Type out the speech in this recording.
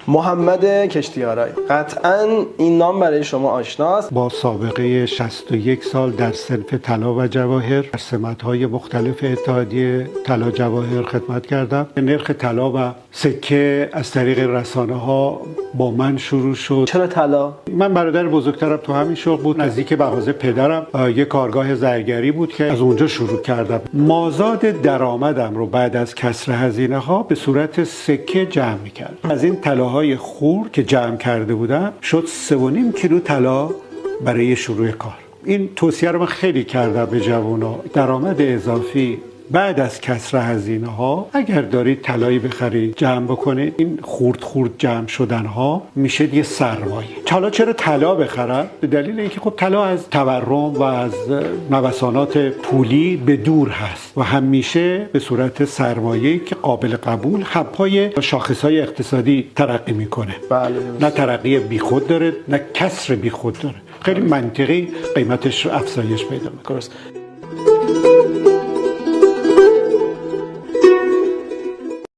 محمد کشتیارای، قطعاً این نام برای شما آشناست. با سابقه 61 سال در صنف طلا و جواهر در سمت‌های مختلف اتحادیه طلا جواهر خدمت کردم. نرخ طلا و سکه از طریق رسانه‌ها با من شروع شد. چرا طلا؟ من برادر بزرگترم تو همین شغل بود، نزدیک مغازه پدرم یک کارگاه زرگری بود که از اونجا شروع کردم. مازاد درآمدم رو بعد از کسر هزینه‌ها به صورت سکه جمع می‌کردم. از این طلاهای خرد که جمع کرده بودم شد 3.5 کیلو طلا برای شروع کار. این توصیه رو من خیلی کردم به جوونا. درآمد اضافی بعد از کسر هزینه ها اگر دارید طلایی بخرید جمع بکنید، این خورد جمع شدن ها میشه یه سرمایه. حالا چرا طلا بخرم؟ به دلیل اینکه خب طلا از تورم و از نوسانات پولی به دور هست و همیشه به صورت سرمایه‌ای که قابل قبول پای شاخص‌های اقتصادی ترقی میکنه. بله. نه ترقی بیخود داره نه کسر بیخود داره. خیلی منطقی قیمتش افزایش پیدا میکنه.